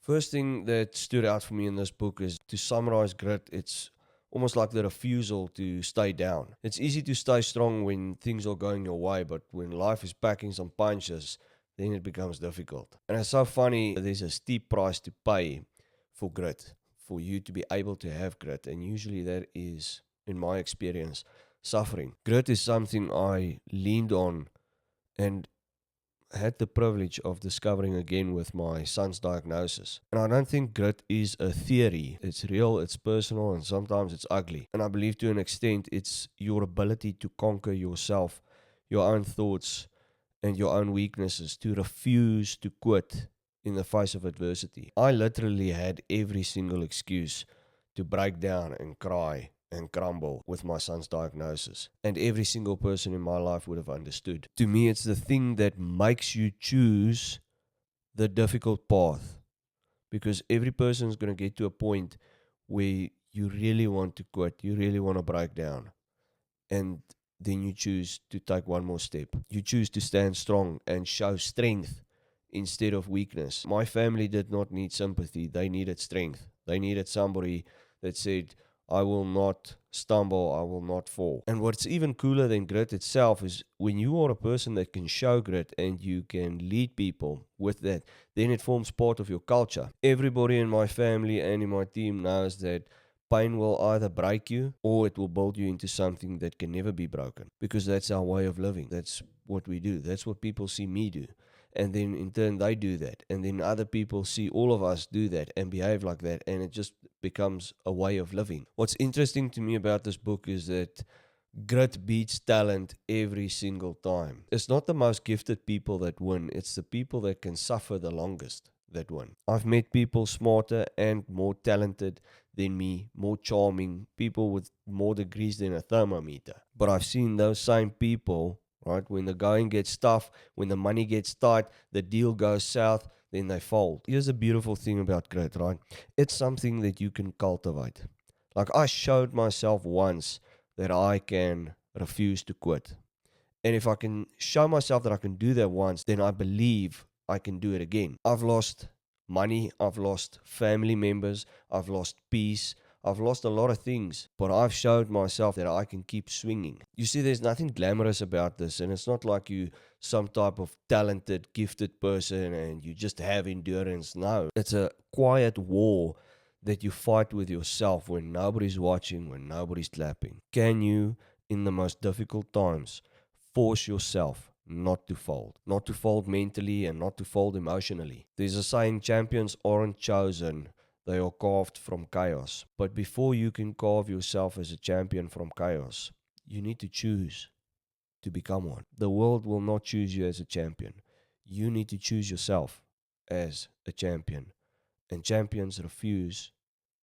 First thing that stood out for me in this book is to summarize grit, it's almost like the refusal to stay down. It's easy to stay strong when things are going your way, but when life is packing some punches, then it becomes difficult. And it's so funny, there's a steep price to pay for grit, for you to be able to have grit. And usually that is, in my experience, suffering. Grit is something I leaned on and had the privilege of discovering again with my son's diagnosis. And I don't think grit is a theory. It's real, it's personal, and sometimes it's ugly. And I believe to an extent it's your ability to conquer yourself, your own thoughts, and your own weaknesses, to refuse to quit in the face of adversity. I literally had every single excuse to break down and cry and crumble with my son's diagnosis. And every single person in my life would have understood. To me, it's the thing that makes you choose the difficult path. Because every person is going to get to a point where you really want to quit, you really want to break down. And then you choose to take one more step. You choose to stand strong and show strength instead of weakness. My family did not need sympathy, they needed strength. They needed somebody that said, I will not stumble, I will not fall. And what's even cooler than grit itself is when you are a person that can show grit and you can lead people with that, then it forms part of your culture. Everybody in my family and in my team knows that pain will either break you or it will build you into something that can never be broken, because that's our way of living. That's what we do. That's what people see me do. And then in turn they do that, and then other people see all of us do that and behave like that, and it just becomes a way of living. What's interesting to me about this book is that grit beats talent every single time. It's not the most gifted people that win, it's the people that can suffer the longest that win. I've met people smarter and more talented than me, more charming, people with more degrees than a thermometer. But I've seen those same people, right, when the going gets tough, when the money gets tight, the deal goes south, then they fold. Here's a beautiful thing about grit, right? It's something that you can cultivate. Like, I showed myself once that I can refuse to quit. And if I can show myself that I can do that once, then I believe I can do it again. I've lost money, I've lost family members, I've lost peace, I've lost a lot of things, but I've showed myself that I can keep swinging. You see, there's nothing glamorous about this, and it's not like you some type of talented, gifted person and you just have endurance. No, it's a quiet war that you fight with yourself when nobody's watching, when nobody's clapping. Can you, in the most difficult times, force yourself not to fold mentally and not to fold emotionally? There's a saying, champions aren't chosen, they are carved from chaos. But before you can carve yourself as a champion from chaos, you need to choose to become one. The world will not choose you as a champion. You need to choose yourself as a champion. And champions refuse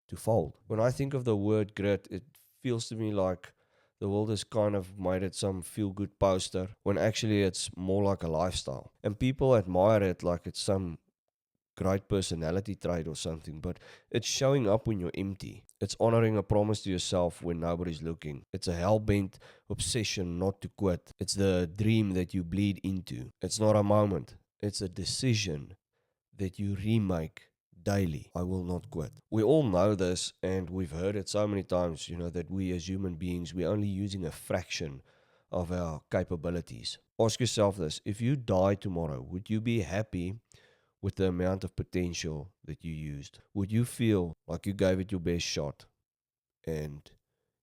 to fold. When I think of the word grit, it feels to me like the world has kind of made it some feel-good poster, when actually it's more like a lifestyle. And people admire it like it's some great personality trait or something, but it's showing up when you're empty. It's honoring a promise to yourself when nobody's looking. It's a hell-bent obsession not to quit. It's the dream that you bleed into. It's not a moment. It's a decision that you remake daily. I will not quit. We all know this, and we've heard it so many times, that we as human beings, we're only using a fraction of our capabilities. Ask yourself this: if you die tomorrow, would you be happy with the amount of potential that you used? Would you feel like you gave it your best shot and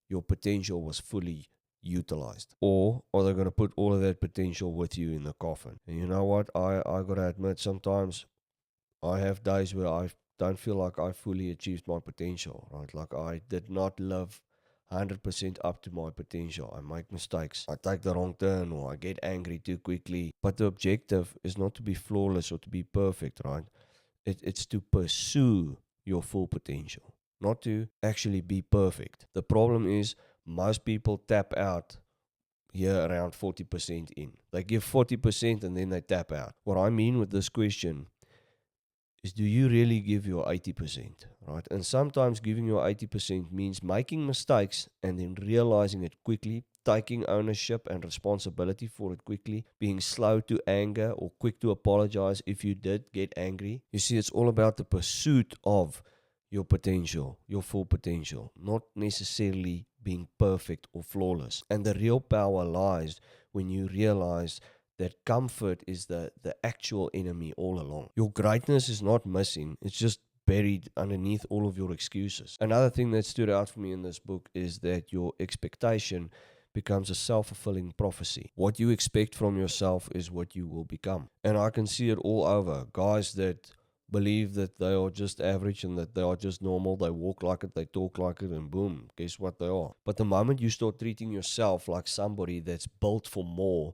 your potential was fully utilized? Or are they going to put all of that potential with you in the coffin? And you know what? I got to admit, sometimes I have days where I don't feel like I fully achieved my potential, right? Like, I did not live 100% up to my potential. I make mistakes. I take the wrong turn, or I get angry too quickly. But the objective is not to be flawless or to be perfect, right? It's to pursue your full potential, not to actually be perfect. The problem is most people tap out here around 40% in. They give 40% and then they tap out. What I mean with this question is, do you really give your 80%, right? And sometimes giving your 80% means making mistakes and then realizing it quickly, taking ownership and responsibility for it quickly, being slow to anger or quick to apologize if you did get angry. You see, it's all about the pursuit of your potential, your full potential, not necessarily being perfect or flawless. And the real power lies when you realize that comfort is the actual enemy all along. Your greatness is not missing, it's just buried underneath all of your excuses. Another thing that stood out for me in this book is that your expectation becomes a self-fulfilling prophecy. What you expect from yourself is what you will become. And I can see it all over. Guys that believe that they are just average and that they are just normal, they walk like it, they talk like it, and boom, guess what they are. But the moment you start treating yourself like somebody that's built for more,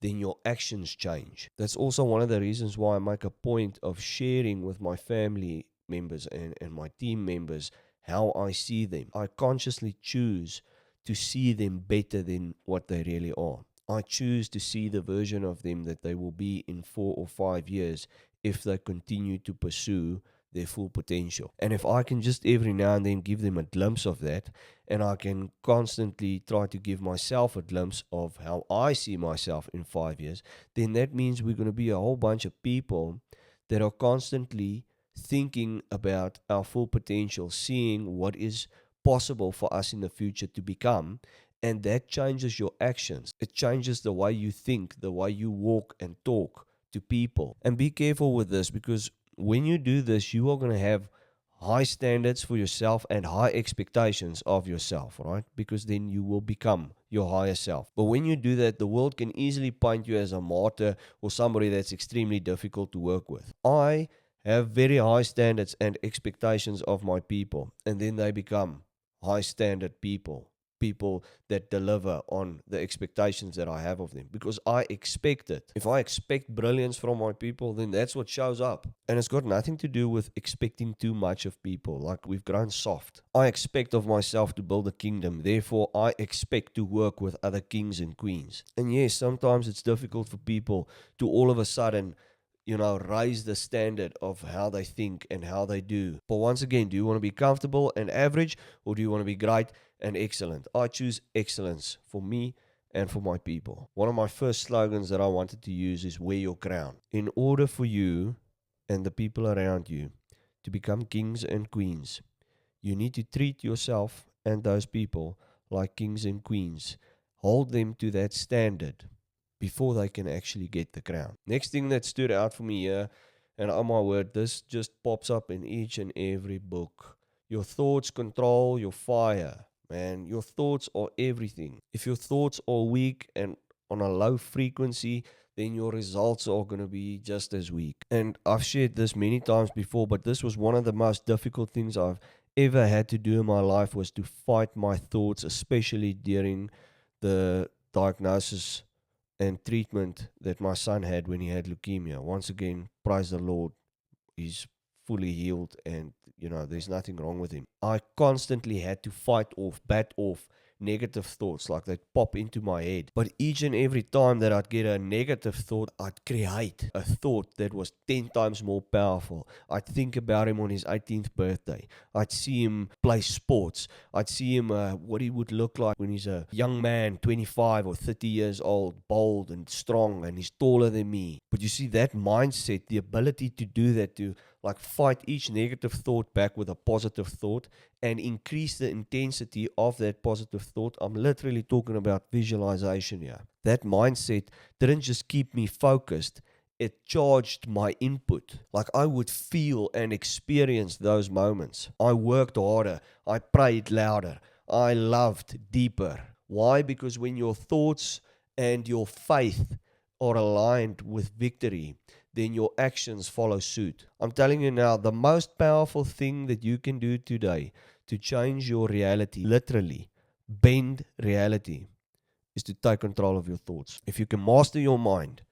then your actions change. That's also one of the reasons why I make a point of sharing with my family members and my team members how I see them. I consciously choose to see them better than what they really are. I choose to see the version of them that they will be in 4 or 5 years if they continue to pursue their full potential. And if I can just every now and then give them a glimpse of that, and I can constantly try to give myself a glimpse of how I see myself in 5 years, then that means we're going to be a whole bunch of people that are constantly thinking about our full potential, seeing what is possible for us in the future to become. And that changes your actions. It changes the way you think, the way you walk and talk to people. And be careful with this, because when you do this, you are going to have high standards for yourself and high expectations of yourself, right? Because then you will become your higher self. But when you do that, the world can easily paint you as a martyr or somebody that's extremely difficult to work with. I have very high standards and expectations of my people, and then they become high standard people that deliver on the expectations that I have of them, because I expect it. If I expect brilliance from my people, then that's what shows up. And it's got nothing to do with expecting too much of people, like we've grown soft. I expect of myself to build a kingdom, therefore I expect to work with other kings and queens. And yes, sometimes it's difficult for people to all of a sudden raise the standard of how they think and how they do. But once again, do you want to be comfortable and average, or do you want to be great and excellent? I choose excellence for me and for my people. One of my first slogans that I wanted to use is wear your crown. In order for you and the people around you to become kings and queens, you need to treat yourself and those people like kings and queens. Hold them to that standard before they can actually get the crown. Next thing that stood out for me here, and oh my word, this just pops up in each and every book. Your thoughts control your fire, man. Your thoughts are everything. If your thoughts are weak and on a low frequency, then your results are going to be just as weak. And I've shared this many times before, but this was one of the most difficult things I've ever had to do in my life, was to fight my thoughts, especially during the diagnosis and treatment that my son had when he had leukemia. Once again, praise the Lord, he's fully healed, and there's nothing wrong with him. I constantly had to bat off negative thoughts, like they'd pop into my head. But each and every time that I'd get a negative thought, I'd create a thought that was 10 times more powerful. I'd think about him on his 18th birthday. I'd see him play sports. I'd see him what he would look like when he's a young man, 25 or 30 years old, bold and strong, and he's taller than me. But you see, that mindset, the ability to do that, to like fight each negative thought back with a positive thought and increase the intensity of that positive thought. I'm literally talking about visualization here. That mindset didn't just keep me focused, it charged my input. Like I would feel and experience those moments. I worked harder, I prayed louder, I loved deeper. Why? Because when your thoughts and your faith are aligned with victory, then your actions follow suit. I'm telling you now, the most powerful thing that you can do today to change your reality, literally bend reality, is to take control of your thoughts. If you can master your mind,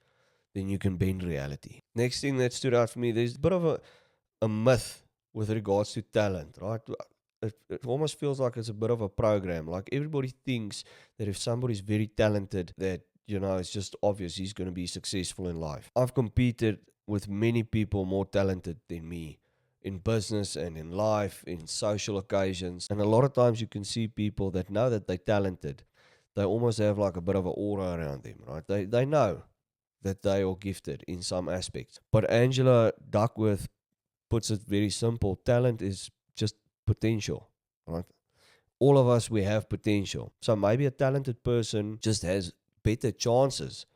then you can bend reality. Next thing that stood out for me, there's a bit of a myth with regards to talent, right? It almost feels like it's a bit of a program. Like everybody thinks that if somebody's very talented, that it's just obvious he's going to be successful in life. I've competed with many people more talented than me in business and in life, in social occasions. And a lot of times you can see people that know that they're talented. They almost have like a bit of an aura around them, right? They know that they are gifted in some aspects. But Angela Duckworth puts it very simple. Talent is just potential, right? All of us, we have potential. So maybe a talented person just has better chances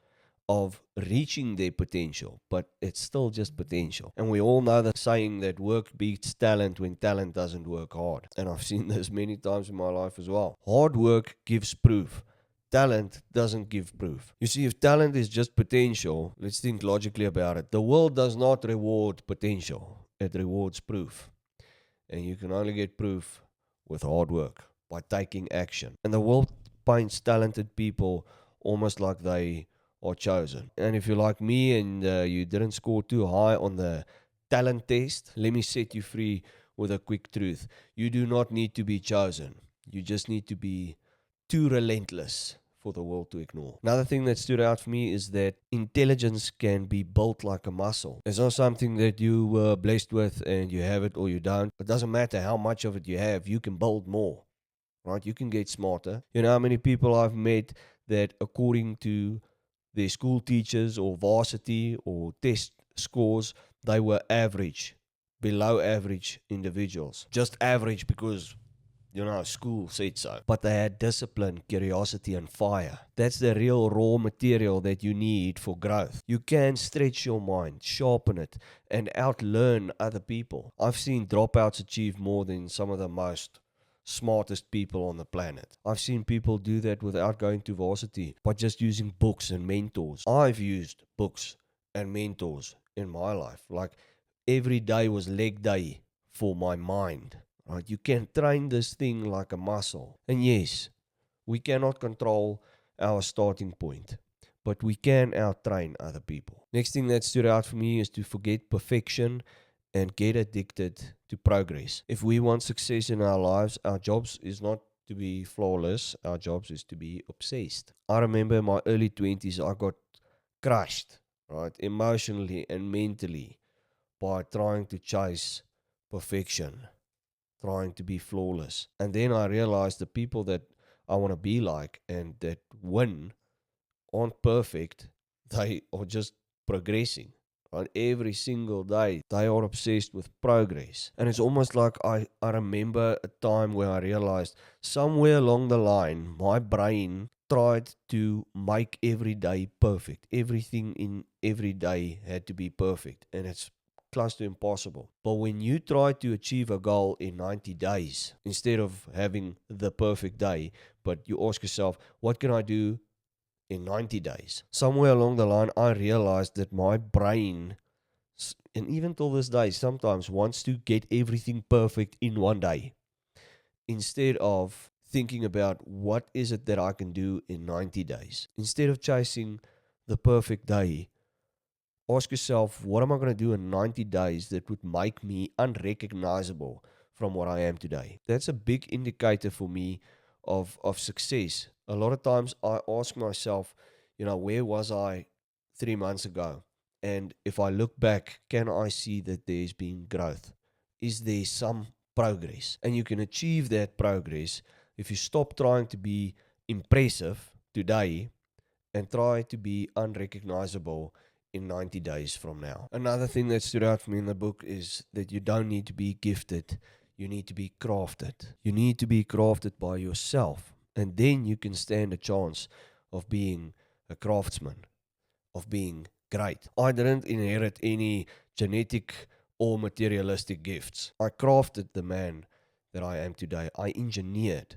of reaching their potential, but it's still just potential. And we all know the saying that work beats talent when talent doesn't work hard. And I've seen this many times in my life as well. Hard work gives proof. Talent doesn't give proof. You see, if talent is just potential, let's think logically about it. The world does not reward potential, it rewards proof. And you can only get proof with hard work, by taking action. And the world paints talented people almost like they are chosen. And if you're like me and you didn't score too high on the talent test, let me set you free with a quick truth. You do not need to be chosen. You just need to be too relentless for the world to ignore. Another thing that stood out for me is that intelligence can be built like a muscle. It's not something that you were blessed with and you have it or you don't. It doesn't matter how much of it you have, you can build more, right? You can get smarter. You know how many people I've met that according to their school teachers or varsity or test scores, they were average, below average individuals. Just average because school said so. But they had discipline, curiosity, and fire. That's the real raw material that you need for growth. You can stretch your mind, sharpen it, and outlearn other people. I've seen dropouts achieve more than some of the most smartest people on the planet. I've seen people do that without going to varsity, by just using books and mentors. I've used books and mentors in my life. Like every day was leg day for my mind. Right? You can train this thing like a muscle. And yes, we cannot control our starting point, but we can out-train other people. Next thing that stood out for me is to forget perfection and get addicted to progress. If we want success in our lives, our jobs is not to be flawless, our jobs is to be obsessed. I remember in my early 20s, I got crushed, right, emotionally and mentally by trying to chase perfection, trying to be flawless. And then I realized the people that I want to be like and that win aren't perfect, they are just progressing. Right? Every single day, they are obsessed with progress. And it's almost like I remember a time where I realized somewhere along the line, my brain tried to make every day perfect. Everything in every day had to be perfect. And it's close to impossible. But when you try to achieve a goal in 90 days, instead of having the perfect day, but you ask yourself, what can I do in 90 days? Somewhere along the line, I realized that my brain, and even till this day, sometimes wants to get everything perfect in one day, instead of thinking about what is it that I can do in 90 days. Instead of chasing the perfect day, ask yourself, what am I going to do in 90 days that would make me unrecognizable from what I am today? That's a big indicator for me of success. A lot of times I ask myself, where was I 3 months ago? And if I look back, can I see that there's been growth? Is there some progress? And you can achieve that progress if you stop trying to be impressive today and try to be unrecognizable in 90 days from now. Another thing that stood out for me in the book is that you don't need to be gifted, you need to be crafted. You need to be crafted by yourself, and then you can stand a chance of being a craftsman, of being great. I didn't inherit any genetic or materialistic gifts. I crafted the man that I am today. I engineered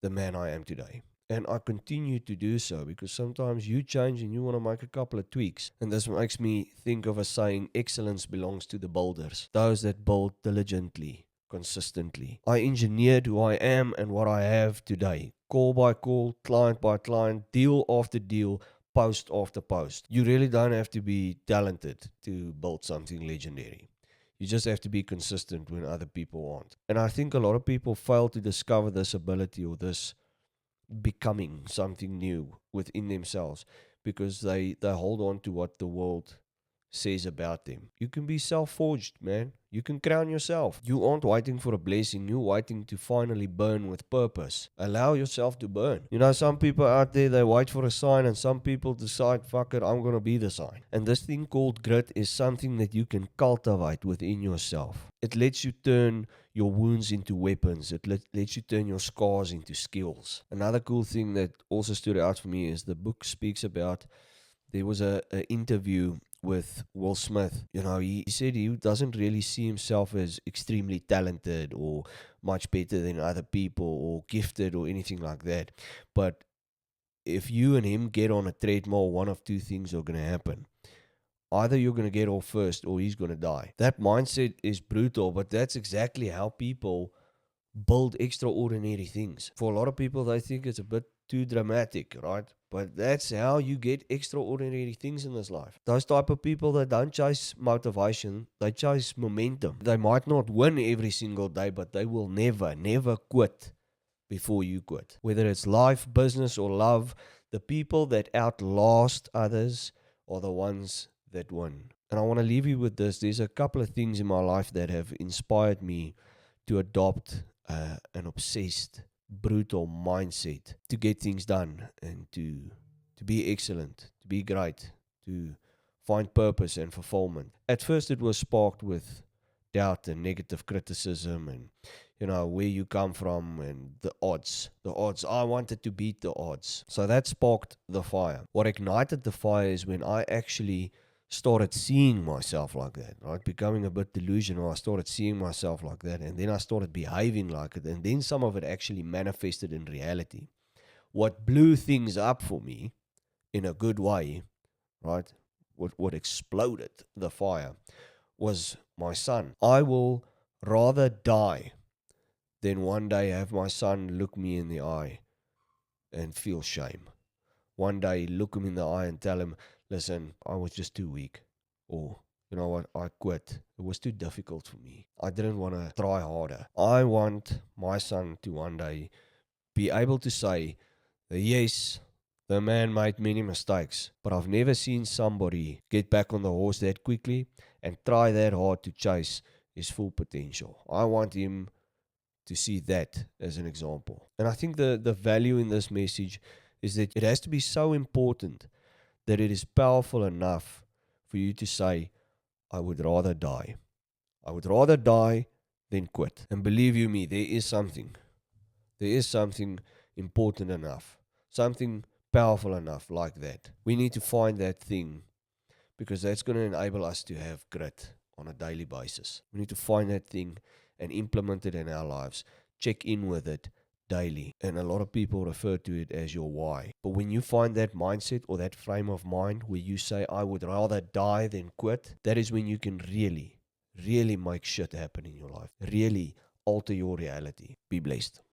the man I am today. And I continue to do so because sometimes you change and you want to make a couple of tweaks. And this makes me think of a saying, excellence belongs to the builders, those that build diligently, consistently. I engineered who I am and what I have today, call by call, client by client, deal after deal, post after post. You really don't have to be talented to build something legendary. You just have to be consistent when other people aren't. And I think a lot of people fail to discover this ability or this becoming something new within themselves because they hold on to what the world says about them. You can be self-forged, man. You can crown yourself. You aren't waiting for a blessing. You're waiting to finally burn with purpose. Allow yourself to burn. You know, some people out there, they wait for a sign, and some people decide, fuck it, I'm going to be the sign. And this thing called grit is something that you can cultivate within yourself. It lets you turn your wounds into weapons. It lets you turn your scars into skills. Another cool thing that also stood out for me is the book speaks about, there was a interview with Will Smith. You know, he said he doesn't really see himself as extremely talented or much better than other people or gifted or anything like that. But if you and him get on a treadmill, one of two things are going to happen. Either you're going to get off first or he's going to die. That mindset is brutal, but that's exactly how people build extraordinary things. For a lot of people, they think it's a bit too dramatic, right? But that's how you get extraordinary things in this life. Those type of people that don't chase motivation, they chase momentum. They might not win every single day, but they will never quit before you quit. Whether it's life, business, or love, the people that outlast others are the ones that win. And I want to leave you with this. There's a couple of things in my life that have inspired me to adopt an obsessed, brutal mindset to get things done and to be excellent, to be great, to find purpose and fulfillment. At first, it was sparked with doubt and negative criticism and, you know, where you come from and the odds. I wanted to beat the odds. So that sparked the fire. What ignited the fire is when I actually started seeing myself like that, right? Becoming a bit delusional. I started seeing myself like that, and then I started behaving like it, and then some of it actually manifested in reality. What blew things up for me in a good way, right? What exploded the fire was my son. I will rather die than one day have my son look me in the eye and feel shame. One day look him in the eye and tell him, listen, I was just too weak. Or, you know what, I quit. It was too difficult for me. I didn't want to try harder. I want my son to one day be able to say, yes, the man made many mistakes, but I've never seen somebody get back on the horse that quickly and try that hard to chase his full potential. I want him to see that as an example. And I think the value in this message is that it has to be so important that it is powerful enough for you to say, I would rather die. I would rather die than quit. And believe you me, there is something important enough, something powerful enough like that. We need to find that thing because that's going to enable us to have grit on a daily basis. We need to find that thing and implement it in our lives. Check in with it daily. And a lot of people refer to it as your why. But when you find that mindset or that frame of mind where you say, I would rather die than quit, that is when you can really make shit happen in your life. Really alter your reality. Be blessed.